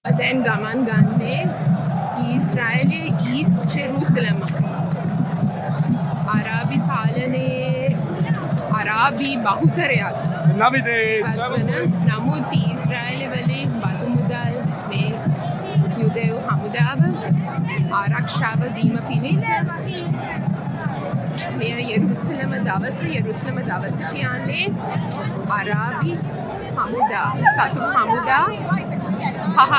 දැන් ගමන් ගන්නේ ඊශ්‍රායලයේ ඊස්ට් ජෙරුසලම. අරාබි පාලනයේ අරාබි බහුතරයක් වන නමුත් ඊශ්‍රායලය වලින් බදු මුදල් මේ යුදෙව් හමුදාව ආරක්ෂාව දීම පිණිස මෙය යෙරුසලම දවස කියන්නේ අරාබි හමුදා සතුරු හමුදා පහක්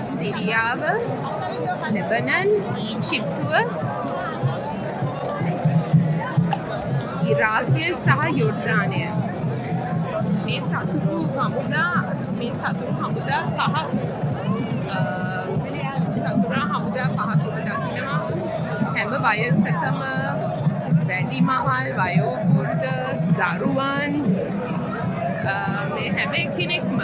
සිරියාව, ලෙබනන්, ඊජිප්තුව, ඉරාකය සහ යොර්දානය මේ සතුරු හමුදා පහක් දකිනවා. හැම වයසකම වැඩිමහල්, වයෝවෘද්ධ, දරුවන් මේ හැම කෙනෙක්ම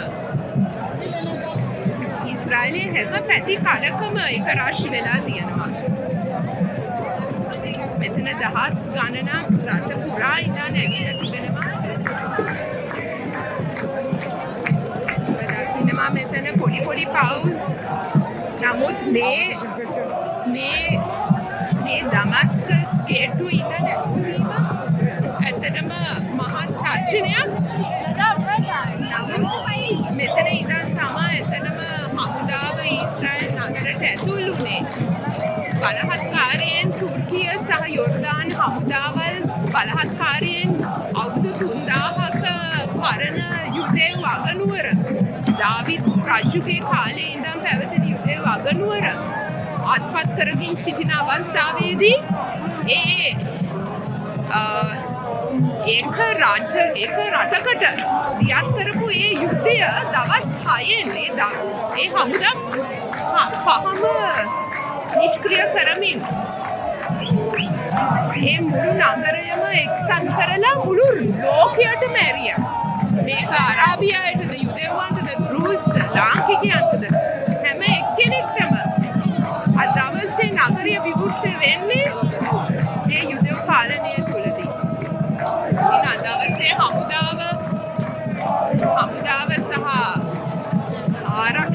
ඊශ්‍රායලයේ හැම පැති කඩකම එක රාශි වෙලා තියෙනවා. මෙතන දහස් ගණනක් රට පුරා ඉඳන් නැගිලා තිබෙනවා. දකින්නවා මෙතන පොඩි පවුල්. නමුත් මේ දමස්කස් ගේට්ටුව ඉඳන් ඇතුළේම ඇත්තටම මහත් තර්ජනයක්. මෙතන ඉඳන් තමයි එතනම හමුදාව ඊශ්‍රායල් නගරයට ඇතුල් වුණේ. බලහත්කාරයෙන් තුර්කිය සහ යොර්දාන් හමුදාවල් බලහත්කාරයෙන් අවුරුදු 3000ක පරණ යුදෙව් අගනුවර දාවිද් රජුගේ කාලේ ඉඳන් පැවතෙන යුදෙව් අගනුවර අත්පත් කරමින් සිටින අවස්ථාවේදී ඒක රටකට දියත් කරපු ඒ යුද්ධය දවස් 6න් ඒ හමුදා පහම නිෂ්ක්‍රිය කරමින් ඒ මුළු නගරයම එක්සත් කරලා මුළු ලෝකයටම ඇරියා. මේක අරාබියායටද, යුදෙව්වන්ටද, දෘස්ද, ලාංකිකයන්ටද හැම එක්කෙනෙක්ටම අද දවසේ නගරය විවෘත වෙන්නේ මේ යුදෙව් පාලනය තුළදී. ඉතින් අද දවසේ හමුදාව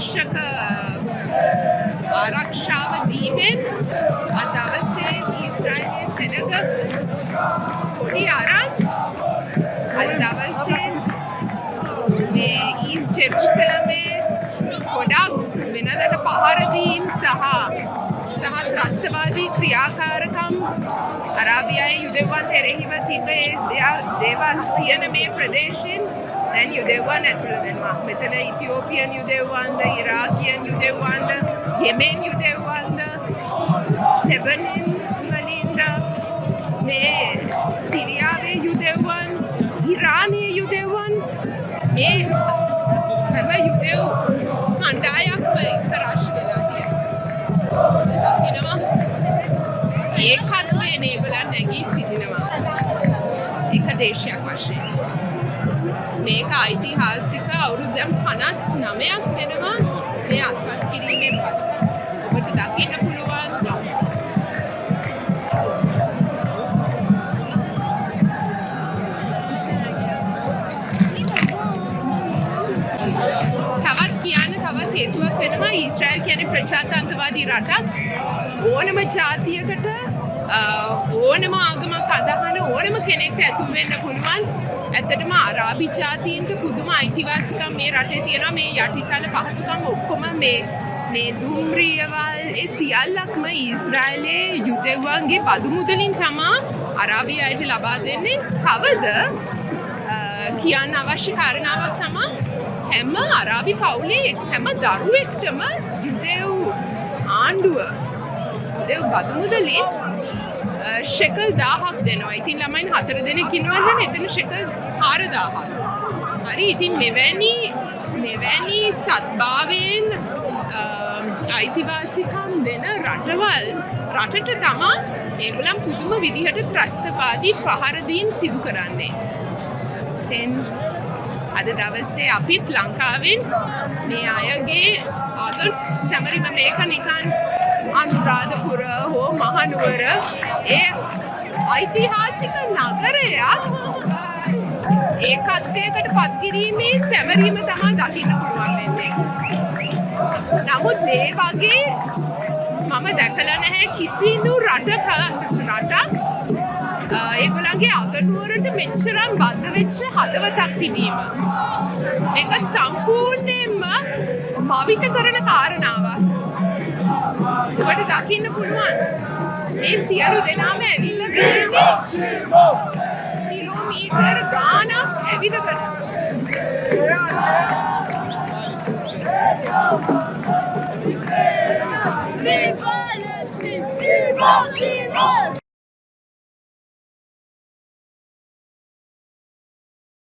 සහ ආරක්ෂාව දීමෙන් අද දවසේ ඊශ්‍රායලයේ සෙනග පොඩි අරන් අද දවසේ මේ ඊස්ට් ජෙරුසලමේ ගොඩක් වෙනදට පහර දීම් සහ ත්‍රස්තවාදී ක්‍රියාකාරකම් අරාබියාවේ යුදෙව්වන්ට එරෙහිව තිබේ දේවල් තියෙන මේ ප්‍රදේශයෙන් දැන් යුදෙව්වන් ඇතුළත වෙනවා. මෙතන ඉතියෝපියන් යුදෙව්වන්ද, ඉරාකියන් යුදෙව්වන්ද, යෙමෙන් යුදෙව්වන්ද, ලෙබනන් වලින්ද, මේ සිරියාවේ යුදෙව්වන්, ඉරානයේ යුදෙව්වන් මේ හැම යුදෙව් කණ්ඩායම්ම එක්තරාශ වෙලා තියෙනවා. ඒකත්වයෙන් ඒගොල්ලන් නැගී සිටිනවා එක දේශයක් වශයෙන්. මේක ඓතිහාසික අවුරුද්දක් 59ක් වෙනවා මේ අත්පත් කිරීමෙන් පස්සේ. ඔබට දකින්න පුළුවන් තවත් හේතුවක් වෙනවා. ඊශ්‍රායල් කියන්නේ ප්‍රජාතන්ත්‍රවාදී රටක්. ඕනම ජාතියකට ඕනම ආගමක් අදහන ඕනම කෙනෙක්ට ඇතුල් වෙන්න පුළුවන්. ඇත්තටම අරාබි ජාතීන්ට පුදුම අයිතිවාසිකම් මේ රටේ තියෙනවා. මේ යටිතල පහසුකම් ඔක්කොම මේ දුම්රියවල් ඒ සියල්ලක්ම ඊශ්‍රායලයේ යුදෙව්වන්ගේ බදු මුදලින් තමයි අරාබියායට ලබා දෙන්නේ. කවද කියන්න අවශ්‍ය කාරණාවක් තමයි හැම අරාබි පවුලේ හැම දරුවෙක්ටම යුදෙව් ආණ්ඩුව යුදෙව් බදු මුදලින් ෂෙකල් 1000ක් දෙනවා. ඉතින් ළමයින් 4 දෙනෙක් ඉන්නවා නම් එතන ෂෙකල් 4000ක්. හරි. ඉතින් මෙවැනි සත්භාවයෙන් අයිතිවාසිකම් දෙන රටට තමයි ඒගොල්ලන් පුදුම විදිහට ත්‍රස්තවාදී පහර දීම් සිදු කරන්නේ. දැන් අද දවසේ අපිත් ලංකාවෙන් මේ අයගේ ආදර සැමරීම මේක නිකන් අනුරාධපුර හෝ මහනුවර ඒ ඓතිහාසික නගරයක් ඒකත්වයකට පත් කිරීමේ සැමරීම තමයි දකින්න පුළුවන් වෙන්නේ. නමුත් මේ වගේ මම දැකලා නැහැ කිසිදු රටක ඒගොල්ලන්ගේ අගනුවරට මෙච්චරම් බද්ධ වෙච්ච හදවතක් තිබීම. ඒක සම්පූර්ණයෙන්ම මවිත කරන කාරණාවක්. ඔබට දකින්න පුළුවන් මේ සියලු දෙනාම ඇවිල්ලා තියෙන්නේ කිලෝමීටර් ගාණක් ඇවිදගෙන. Viva Palestine! Viva Israel!